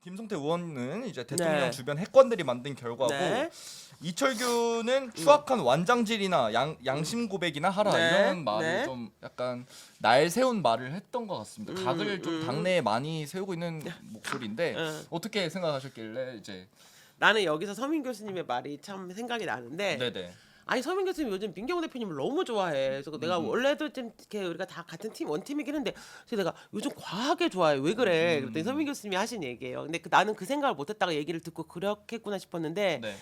김성태 의원은 이제 대통령 네. 주변 핵관들이 만든 결과고 네. 이철규는 추악한 완장질이나 양심 고백이나 하라 네. 이런 말을 네. 좀 약간 날 세운 말을 했던 것 같습니다. 각을 좀 음. 당내에 많이 세우고 있는 목소리인데 음. 어떻게 생각하셨길래 이제 나는 여기서 서민 교수님의 말이 참 생각이 나는데 네네 아니 서민 교수님 요즘 민경호 대표님을 너무 좋아해. 그래서 내가 원래도 좀 이렇게 우리가 다 같은 팀 원팀이긴 한데 그래서 내가 요즘 과하게 좋아해. 왜 그래? 그랬더니 서민 교수님이 하신 얘기예요. 근데 나는 그 생각을 못했다가 얘기를 듣고 그렇겠구나 싶었는데 네.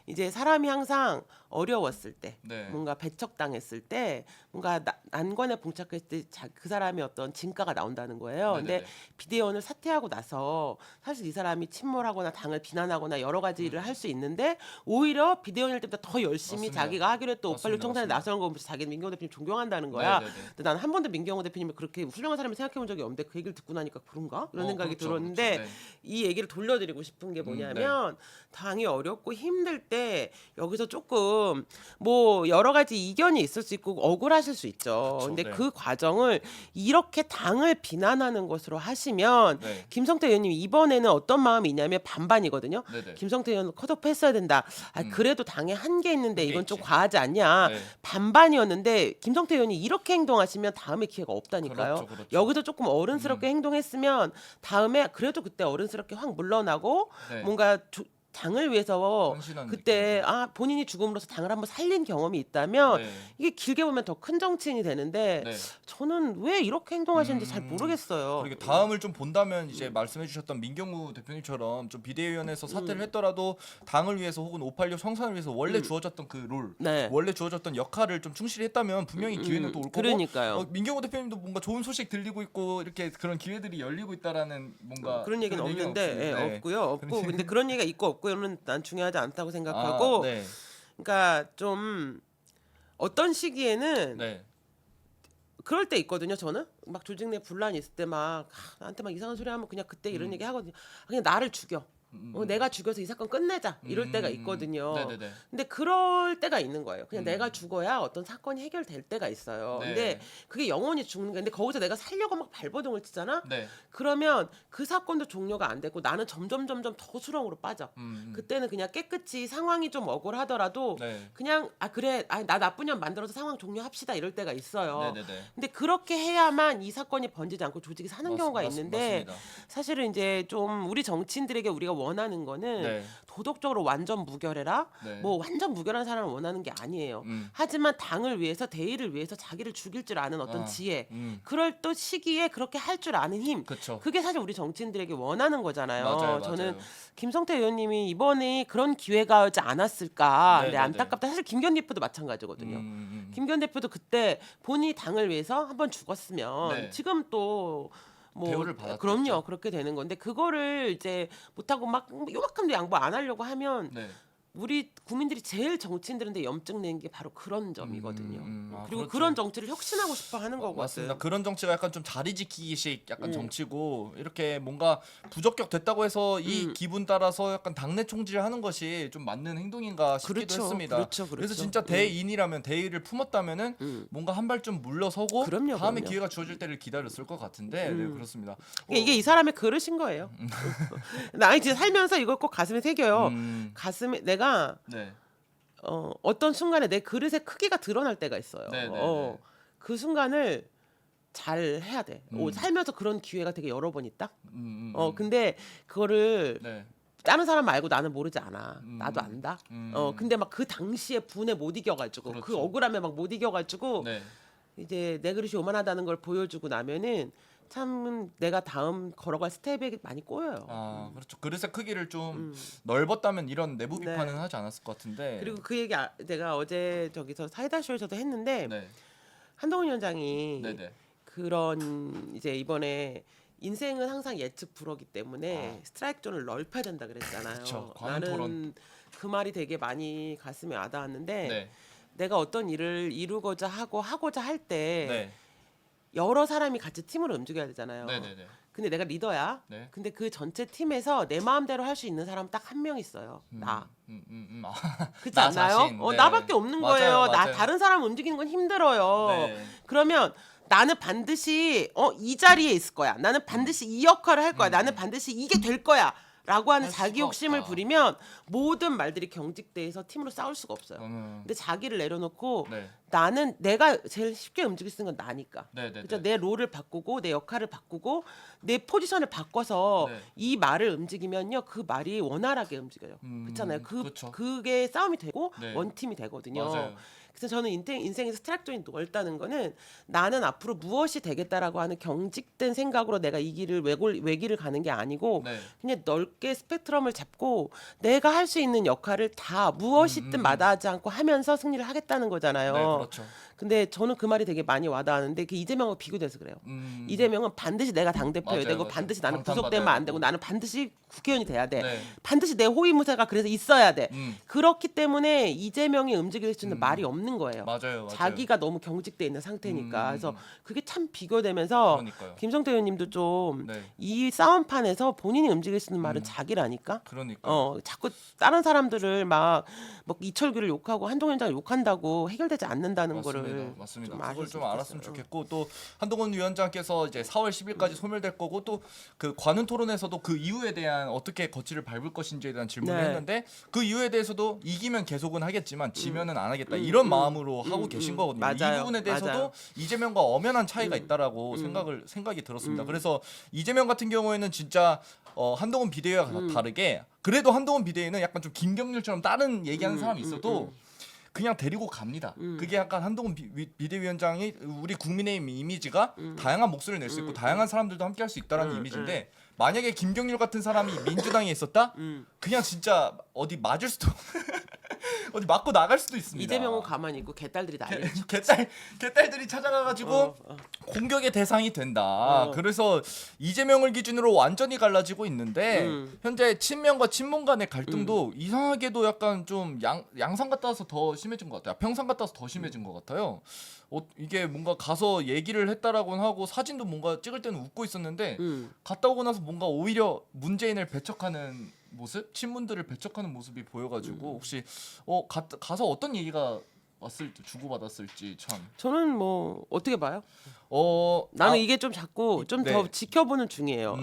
이제 사람이 항상 어려웠을 때 네. 뭔가 배척당했을 때 뭔가 난관에 봉착했을 때 그 사람의 어떤 진가가 나온다는 거예요. 근데 네네네. 비대위원을 사퇴하고 나서 사실 이 사람이 침몰하거나 당을 비난하거나 여러 가지 일을 할 수 있는데 오히려 비대위원일 때보다 더 열심히 맞습니다. 자기가 하기로 했던 맞습니다. 586 청산에 맞습니다. 나서는 거 보면서 자기는 민경호 대표님 존경한다는 거야. 네네네. 근데 나는 한 번도 민경호 대표님을 그렇게 훌륭한 사람을 생각해 본 적이 없는데 그 얘기를 듣고 나니까 그런가? 이런 생각이 그렇죠, 들었는데 그렇죠. 네. 이 얘기를 돌려드리고 싶은 게 뭐냐면 당이 어렵고 힘들 때 여기서 조금 뭐 여러 가지 이견이 있을 수 있고 억울하실 수 있죠. 그쵸, 근데 네. 그 과정을 이렇게 당을 비난하는 것으로 하시면 네. 김성태 의원님 이번에는 어떤 마음이 있냐면 반반이거든요. 네네. 김성태 의원 컷오프했어야 된다. 그래도 당에 한계 있는데 한계 이건 좀 있지. 과하지 않냐. 네. 반반이었는데 김성태 의원이 이렇게 행동하시면 다음에 기회가 없다니까요. 그렇죠, 그렇죠. 여기서 조금 어른스럽게 행동했으면 다음에 그래도 그때 어른스럽게 확 물러나고 네. 뭔가 당을 위해서 헌신하는 그때 본인이 죽음으로써 당을 한번 살린 경험이 있다면 네. 이게 길게 보면 더 큰 정치인이 되는데 네. 저는 왜 이렇게 행동하시는지 잘 모르겠어요. 그리고 다음을 좀 본다면 이제 말씀해주셨던 민경우 대표님처럼 좀 비대위원회에서 사퇴를 했더라도 당을 위해서 혹은 586 청산을 위해서 원래 주어졌던 그 롤, 네. 원래 주어졌던 역할을 좀 충실히 했다면 분명히 기회는 또 올 거고. 그러니까요. 민경우 대표님도 뭔가 좋은 소식 들리고 있고 이렇게 그런 기회들이 열리고 있다라는 뭔가 그런 얘기는 없는데 없습니다. 네. 없고요. 없고 근데 그런 얘기가 있고 없고는 난 중요하지 않다고 생각하고 네. 그러니까 좀 어떤 시기에는 네. 그럴 때 있거든요. 저는 막 조직 내 분란이 있을 때 막 나한테 막 이상한 소리 하면 그냥 그때 이런 얘기 하거든요. 그냥 나를 죽여. 내가 죽여서 이 사건 끝내자 이럴 때가 있거든요. 네네네. 근데 그럴 때가 있는 거예요. 그냥 내가 죽어야 어떤 사건이 해결될 때가 있어요. 네. 근데 그게 영원히 죽는 게 근데 거기서 내가 살려고 막 발버둥을 치잖아. 네. 그러면 그 사건도 종료가 안 됐고 나는 점점 더 수렁으로 빠져. 그때는 그냥 깨끗이 상황이 좀 억울하더라도 네. 그냥 그래 나 나쁜 년 만들어서 상황 종료합시다 이럴 때가 있어요. 네네네. 근데 그렇게 해야만 이 사건이 번지지 않고 조직이 사는 경우가 있는데 맞습니다. 사실은 이제 좀 우리 정치인들에게 우리가 원하는 거는 네. 도덕적으로 완전 무결해라. 네. 뭐 완전 무결한 사람을 원하는 게 아니에요. 하지만 당을 위해서 대의를 위해서 자기를 죽일 줄 아는 어떤 지혜, 그럴 또 시기에 그렇게 할 줄 아는 힘. 그쵸. 그게 사실 우리 정치인들에게 원하는 거잖아요. 맞아요, 저는 맞아요. 김성태 의원님이 이번에 그런 기회가 오지 않았을까. 근데 네네네. 안타깝다. 사실 김기현 대표도 마찬가지거든요. 김기현 대표도 그때 본인이 당을 위해서 한번 죽었으면 네. 지금 또 뭐 대우를 받았겠죠. 그럼요. 그렇게 되는 건데 그거를 이제 못하고 막 요만큼도 양보 안 하려고 하면 네. 우리 국민들이 제일 정치인들한테 염증 내는 게 바로 그런 점이거든요. 그리고 그렇죠. 그런 정치를 혁신하고 싶어 하는 거거든. 맞습니다. 그런 정치가 약간 좀 자리 지키기식 약간 정치고 이렇게 뭔가 부적격 됐다고 해서 이 기분 따라서 약간 당내 총질하는 것이 좀 맞는 행동인가 싶기도 그렇죠. 했습니다. 그렇죠. 그래서 진짜 대인이라면 대의를 품었다면은 뭔가 한 발좀 물러서고 그럼요, 다음에 그럼요. 기회가 주어질 때를 기다렸을 것 같은데 네, 그렇습니다. 이게 이 사람의 그릇인 거예요. 나 진짜 살면서 이걸 꼭 가슴에 새겨요. 가슴에 내가 네. 어떤 순간에 내 그릇의 크기가 드러날 때가 있어요. 네네네. 그 순간을 잘 해야 돼. 살면서 그런 기회가 되게 여러 번 있다. 근데 그거를 네. 다른 사람 말고 나는 모르지 않아. 나도 안다. 근데 막 그 당시에 분에 못 이겨가지고 그 그렇죠. 억울함에 막 못 이겨가지고 네. 이제 내 그릇이 요만하다는 걸 보여주고 나면은 참 내가 다음 걸어갈 스텝에 많이 꼬여요. 아 그렇죠. 그릇의 크기를 좀 넓었다면 이런 내부 네. 비판은 하지 않았을 것 같은데. 그리고 그 얘기 내가 어제 저기서 사이다쇼에서도 했는데 네. 한동훈 위원장이 네네. 그런 이제 이번에 인생은 항상 예측 불허기 때문에 스트라이크 존을 넓혀야 된다 그랬잖아요. 그쵸. 광운 나는 토론. 그 말이 되게 많이 가슴에 와닿았는데 네. 내가 어떤 일을 이루고자 하고자 할 때 네. 여러 사람이 같이 팀으로 움직여야 되잖아요. 네네네. 근데 내가 리더야. 네. 근데 그 전체 팀에서 내 마음대로 할 수 있는 사람 딱 한 명 있어요. 나. 그렇지 나 않나요? 자신. 네. 나밖에 없는 맞아요, 거예요. 맞아요. 다른 사람 움직이는 건 힘들어요. 네. 그러면 나는 반드시 이 자리에 있을 거야. 나는 반드시 이 역할을 할 거야. 나는 반드시 이게 될 거야. 라고 하는 할 자기 수가 욕심을 없다. 부리면 모든 말들이 경직돼서 팀으로 싸울 수가 없어요. 저는 근데 자기를 내려놓고 네. 나는 내가 제일 쉽게 움직일 수 있는 건 나니까. 네, 네, 그렇죠? 네. 내 롤을 바꾸고 내 역할을 바꾸고 내 포지션을 바꿔서 네. 이 말을 움직이면요 그 말이 원활하게 움직여요. 그렇잖아요. 그쵸. 그게 싸움이 되고 네. 원팀이 되거든요. 맞아요. 그래서 저는 인생에서 스트라이크 존이 넓다는 거는 나는 앞으로 무엇이 되겠다라고 하는 경직된 생각으로 내가 이 길을 외길을 가는 게 아니고 네. 그냥 넓게 스펙트럼을 잡고 내가 할 수 있는 역할을 다 무엇이든 마다하지 않고 하면서 승리를 하겠다는 거잖아요. 네, 그렇죠. 근데 저는 그 말이 되게 많이 와닿았는데 그 이재명하고 비교돼서 그래요. 이재명은 반드시 내가 당대표여야 맞아요, 되고 맞아요. 반드시 나는 방탄 구속되면 받아야 안 되고 되고. 나는 반드시 국회의원이 돼야 돼. 네. 반드시 내 호위무사가 그래서 있어야 돼. 음. 그렇기 때문에 이재명이 움직일 수 있는 말이 없는 거예요. 맞아요. 자기가 너무 경직돼 있는 상태니까. 그래서 음. 그게 참 비교되면서 그러니까요. 김성태 의원님도 좀 네. 이 싸움판에서 본인이 움직일 수 있는 말은 자기라니까. 그러니까. 자꾸 다른 사람들을 막 이철규를 욕하고 한동훈 장을 욕한다고 해결되지 않는다는 거를 맞습니다. 좀 그걸 아셨으면 좀 알았으면 좋겠어요. 좋겠고 또 한동훈 위원장께서 이제 4월 10일까지 소멸될 거고 또 그 관훈 토론에서도 그 이후에 대한 어떻게 거취를 밟을 것인지에 대한 질문을 네. 했는데 그 이유에 대해서도 이기면 계속은 하겠지만 지면은 안 하겠다 이런 마음으로 하고 계신 거거든요. 이 맞아요. 부분에 대해서도 맞아요. 이재명과 엄연한 차이가 있다라고 생각이 들었습니다. 그래서 이재명 같은 경우에는 진짜 한동훈 비대위와 다르게 그래도 한동훈 비대위는 약간 좀 김경률처럼 다른 얘기하는 사람이 있어도 그냥 데리고 갑니다. 그게 약간 한동훈 비대위원장이 우리 국민의힘 이미지가 다양한 목소리를 낼 수 있고 다양한 사람들도 함께 할 수 있다라는 이미지인데 만약에 김경률 같은 사람이 민주당에 있었다? 그냥 진짜 어디 맞을 수도 어디 맞고 나갈 수도 있습니다. 이재명은 가만히 있고 개딸들이 난리. 개딸들이 찾아가가지고 공격의 대상이 된다. 그래서 이재명을 기준으로 완전히 갈라지고 있는데 현재 친명과 친문 간의 갈등도 이상하게도 약간 좀 양상 갔다 와서 더 심해진 것 같아요. 평상 갔다 와서 더 심해진 것 같아요. 이게 뭔가 가서 얘기를 했다라고는 하고 사진도 뭔가 찍을 때는 웃고 있었는데 갔다 오고 나서 뭔가 오히려 문재인을 배척하는 모습, 친문들을 배척하는 모습이 보여가지고 혹시 가서 어떤 얘기가 왔을지 주고받았을지 참. 저는 뭐 어떻게 봐요? 나는 나는 이게 좀 자꾸 좀 더 네. 지켜보는 중이에요.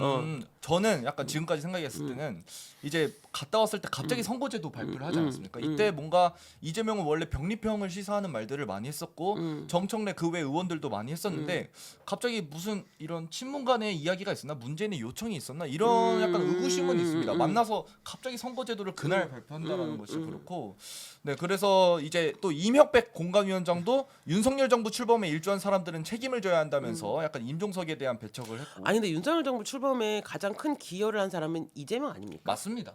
저는 약간 지금까지 생각했을 때는 이제 갔다 왔을 때 갑자기 선거제도 발표를 하지 않았습니까? 이때 뭔가 이재명은 원래 병리평을 시사하는 말들을 많이 했었고 정청래 그 외 의원들도 많이 했었는데 갑자기 무슨 이런 친문 간의 이야기가 있었나? 문재인의 요청이 있었나? 이런 약간 의구심은 있습니다. 만나서 갑자기 선거제도를 그날 발표한다라는 것이 그렇고 네 그래서 이제 또 이명백 공관위원장도 윤석열 정부 출범에 일조한 사람들은 책임을 져야 한다면서 약간 임종석에 대한 배척을 했고 아니 근데 윤석열 정부 출범에 가장 큰 기여를 한 사람은 이재명 아닙니까? 맞습니다.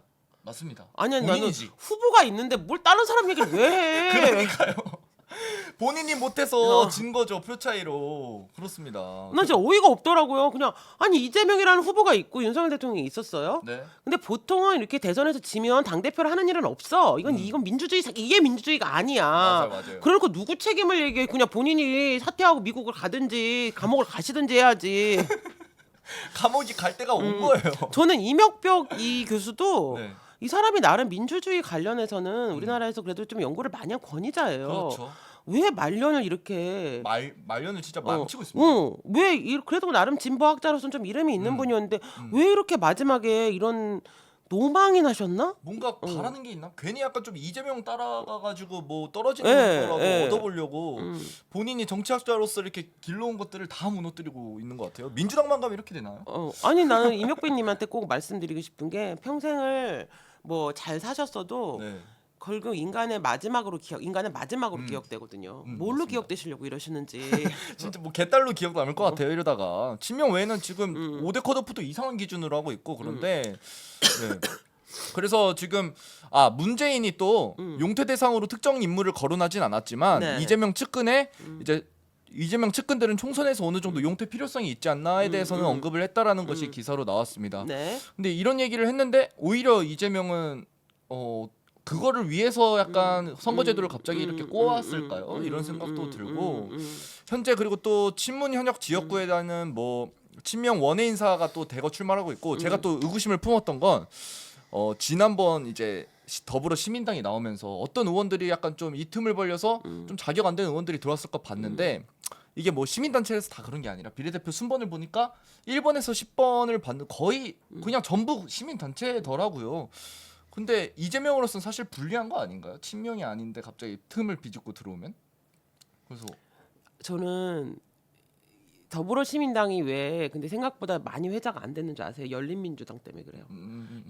아니 나는 본인이지. 후보가 있는데 뭘 다른 사람 얘기를 왜 해? 그러니까요. 본인이 못해서 진 거죠 표 차이로. 그렇습니다. 나 진짜 어이가 없더라고요. 그냥 아니 이재명이라는 후보가 있고 윤석열 대통령이 있었어요. 네. 근데 보통은 이렇게 대선에서 지면 당 대표를 하는 일은 없어. 이건 민주주의 이게 민주주의가 아니야. 맞아요. 그러니까 누구 책임을 얘기해? 그냥 본인이 사퇴하고 미국을 가든지 감옥을 가시든지 해야지. 감옥이 갈 때가 온 거예요. 저는 이명벽 이 교수도 네. 이 사람이 나름 민주주의 관련해서는 우리나라에서 그래도 좀 연구를 많이 한 권위자예요. 그렇죠. 왜 말년을 이렇게 말년을 진짜 망치고 있습니다. 그래도 나름 진보학자로서는 좀 이름이 있는 분이었는데 왜 이렇게 마지막에 이런 노망이 나셨나? 뭔가 바라는 게 있나? 괜히 약간 좀 이재명 따라가가지고 뭐 떨어지는 거라도 얻어보려고 본인이 정치학자로서 이렇게 길러온 것들을 다 무너뜨리고 있는 것 같아요. 민주당만 가면 이렇게 되나요? 아니 나는 임혁빈님한테 꼭 말씀드리고 싶은 게 평생을 뭐 잘 사셨어도 네. 결국 인간의 마지막으로 기억되거든요. 뭘로 맞습니다. 기억되시려고 이러시는지. 진짜 뭐 개딸로 기억 남을 것 같아요. 이러다가 친명 외에는 지금 5대 컷오프도 이상한 기준으로 하고 있고 그런데 네. 그래서 지금 문재인이 또 용퇴 대상으로 특정 인물을 거론하진 않았지만 네. 이재명 측근에 이제 이재명 측근들은 총선에서 어느 정도 용퇴 필요성이 있지 않나에 대해서는 언급을 했다라는 것이 기사로 나왔습니다. 네. 근데 이런 얘기를 했는데 오히려 이재명은 그거를 위해서 약간 선거제도를 갑자기 이렇게 꼬았을까요? 이런 생각도 들고 현재 그리고 또 친문 현역 지역구에다는 뭐 친명 원외 인사가 또 대거 출마하고 있고 제가 또 의구심을 품었던 건 지난번 이제 더불어 시민당이 나오면서 어떤 의원들이 약간 좀 이 틈을 벌려서 좀 자격 안 되는 의원들이 들어왔을 거 봤는데 이게 뭐 시민단체에서 다 그런 게 아니라 비례대표 순번을 보니까 1번에서 10번을 받는 거의 그냥 전부 시민단체더라고요. 근데 이재명으로서는 사실 불리한 거 아닌가요? 친명이 아닌데 갑자기 틈을 비집고 들어오면? 그래서 저는 더불어시민당이 왜 근데 생각보다 많이 회자가 안 됐는 줄 아세요? 열린민주당 때문에 그래요.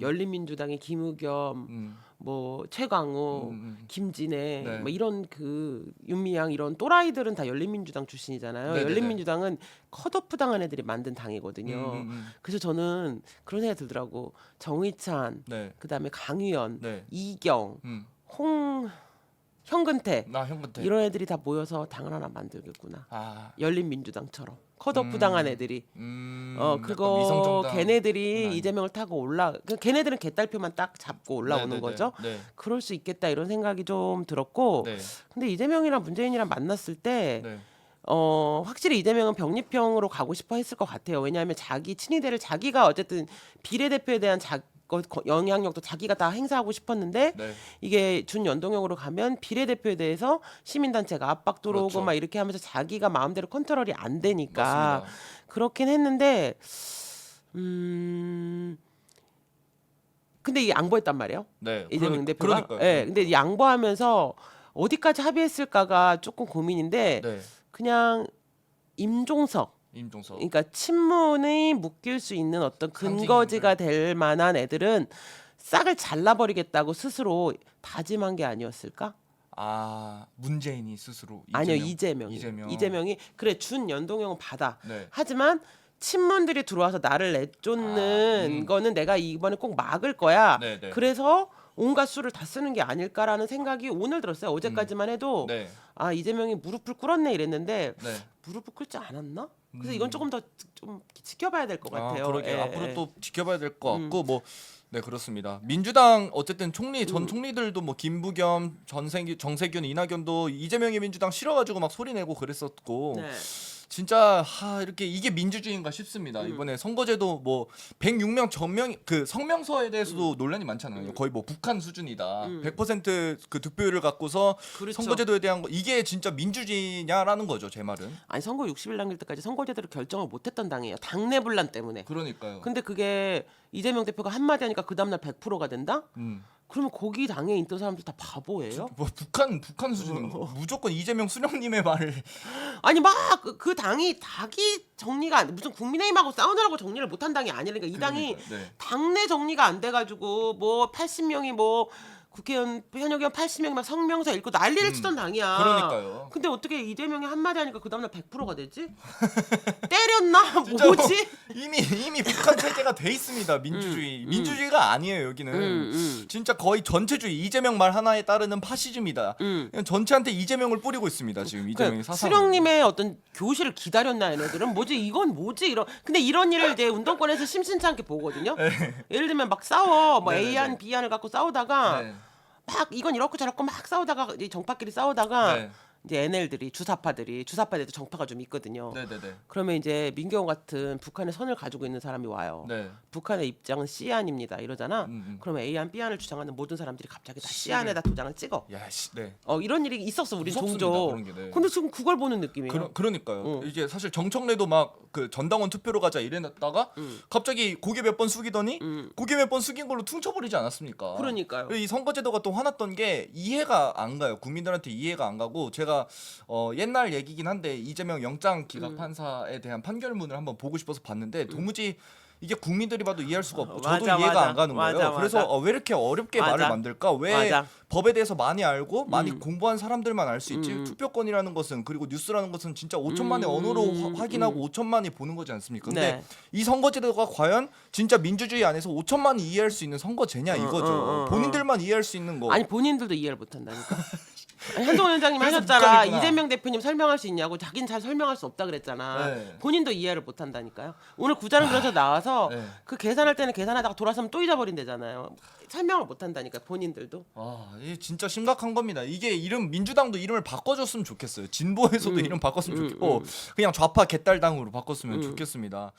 열린민주당의 김의겸, 뭐 최광우, 김진애, 네. 뭐 이런 그 윤미향 이런 또라이들은 다 열린민주당 출신이잖아요. 네네네. 열린민주당은 컷오프 당한 애들이 만든 당이거든요. 그래서 저는 그런 생각이 들더라고. 정의찬, 네. 그다음에 강유연, 네. 이경, 음. 현근태 나 형한테. 이런 애들이 다 모여서 당을 하나 만들겠구나. 아. 열린민주당처럼 컷오프 당한 애들이 약간 그거 위성정당. 걔네들이 아니. 이재명을 타고 걔네들은 개딸표만 딱 잡고 올라오는 네네네. 거죠. 네. 그럴 수 있겠다 이런 생각이 좀 들었고 네. 근데 이재명이랑 문재인이랑 만났을 때 네. 확실히 이재명은 병립형으로 가고 싶어 했을 것 같아요. 왜냐하면 자기 친이들을 자기가 어쨌든 비례대표에 대한 영향력도 자기가 다 행사하고 싶었는데 네. 이게 준연동형으로 가면 비례대표에 대해서 시민단체가 압박 들어오고 그렇죠. 막 이렇게 하면서 자기가 마음대로 컨트롤이 안 되니까 맞습니다. 그렇긴 했는데 근데 이게 양보했단 말이에요. 네. 이재명 대표가. 그러니까요. 예. 근데 양보하면서 어디까지 합의했을까가 조금 고민인데 네. 그냥 임종석 임종석. 그러니까 친문이 묶일 수 있는 어떤 근거지가 될 만한 애들은 싹을 잘라버리겠다고 스스로 다짐한 게 아니었을까? 아, 문재인이 스스로 아니요, 이재명. 이재명이 그래 준연동형은 받아. 네. 하지만 친문들이 들어와서 나를 내쫓는 거는 내가 이번에 꼭 막을 거야. 네, 네. 그래서 온갖 수를 다 쓰는 게 아닐까라는 생각이 오늘 들었어요. 어제까지만 해도 네. 아 이재명이 무릎을 꿇었네 이랬는데 네. 무릎을 꿇지 않았나? 그래서 이건 조금 더 좀 지켜봐야 될 것 같아요. 그러게 예, 앞으로 예. 또 지켜봐야 될 것 같고 뭐 네 그렇습니다. 민주당 어쨌든 전 총리들도 뭐 김부겸, 정세균, 이낙연도 이재명의 민주당 싫어가지고 막 소리 내고 그랬었고 네. 진짜 이렇게 이게 민주주의인가 싶습니다. 이번에 선거제도 뭐 106명 전명 그 성명서에 대해서도 논란이 많잖아요. 거의 뭐 북한 수준이다. 100%그 득표율을 갖고서 그렇죠. 선거제도에 대한 거 이게 진짜 민주주의냐라는 거죠. 제 말은. 아니 선거 60일 남길 때까지 선거제대로 결정을 못했던 당이에요. 당내 분란 때문에. 그러니까요. 근데 그게 이재명 대표가 한마디 하니까 그 다음날 100%가 된다? 그러면 거기 당에 있던 사람들 다 바보예요? 뭐 북한 수준인 거. 무조건 이재명 수령님의 말을 아니 막 그 당이 정리가 안 돼. 무슨 국민의힘하고 싸우느라고 정리를 못한 당이 아니라니까 이 당이 그러니까요. 네. 당내 정리가 안 돼가지고 뭐 80명이 뭐 국회의원 현역 의원 80명이 막 성명서 읽고 난리를 치던 당이야. 그러니까요. 근데 어떻게 이재명이 한마디 하니까 그 다음날 100%가 되지? 때렸나? 진짜 뭐지? 이미 북한 체제가 돼 있습니다. 민주주의. 민주주의가 아니에요, 여기는. 진짜 거의 전체주의. 이재명 말 하나에 따르는 파시즘이다. 그냥 전체한테 이재명을 뿌리고 있습니다. 지금 이재명이 사상. 수령님의 어떤 교실을 기다렸나 얘네들은 이건 뭐지 이런 근데 이런 일을 이제 운동권에서 심심치 않게 보거든요. 예를 들면 막 싸워 뭐 네네네. A안 B안을 갖고 싸우다가 네. 막 이건 이렇고 저렇고 막 싸우다가 이제 정파끼리 싸우다가 네. 이제 NL들이 주사파들도 정파가 좀 있거든요. 네네네. 그러면 이제 민경호 같은 북한의 선을 가지고 있는 사람이 와요. 네. 북한의 입장은 C안입니다 이러잖아. 그러면 A안 B안을 주장하는 모든 사람들이 갑자기 다 C안에다 도장을 찍어. 야, 씨. 네. 이런 일이 있었어 우리 무섭습니다, 종종. 그런 게, 네. 근데 지금 그걸 보는 느낌이에요. 그러니까요. 이제 사실 정청래도 막 그 전당원 투표로 가자 이래놨다가 갑자기 고개 몇 번 숙이더니 고개 몇 번 숙인 걸로 퉁쳐버리지 않았습니까? 그러니까요. 이 선거제도가 또 화났던 게 이해가 안 가요. 국민들한테 이해가 안 가고 제가 옛날 얘기긴 한데 이재명 영장 기각 판사에 대한 판결문을 한번 보고 싶어서 봤는데 도무지 이게 국민들이 봐도 이해할 수가 없고 저도 맞아, 이해가 맞아. 안 가는 거예요. 맞아, 그래서 맞아. 왜 이렇게 어렵게 맞아. 말을 만들까? 왜 맞아. 법에 대해서 많이 알고 많이 공부한 사람들만 알 수 있지? 투표권이라는 것은 그리고 뉴스라는 것은 진짜 5천만의 언어로 확인하고 5천만이 보는 거지 않습니까? 근데 네. 이 선거제도가 과연 진짜 민주주의 안에서 5천만이 이해할 수 있는 선거제냐 이거죠. 본인들만 이해할 수 있는 거. 아니 본인들도 이해를 못한다니까. 아니, 한동훈 위원장님 그래서 하셨잖아. 북한이구나. 이재명 대표님 설명할 수 있냐고. 자기는 잘 설명할 수 없다 그랬잖아. 네. 본인도 이해를 못한다니까요. 오늘 구자는 그래서 나와서 네. 그 계산할 때는 계산하다가 돌아서면 또 잊어버린대잖아요. 설명을 못한다니까 본인들도. 이게 진짜 심각한 겁니다. 이게 민주당도 이름을 바꿔줬으면 좋겠어요. 진보에서도 이름 바꿨으면 좋겠고 그냥 좌파 개딸당으로 바꿨으면 좋겠습니다.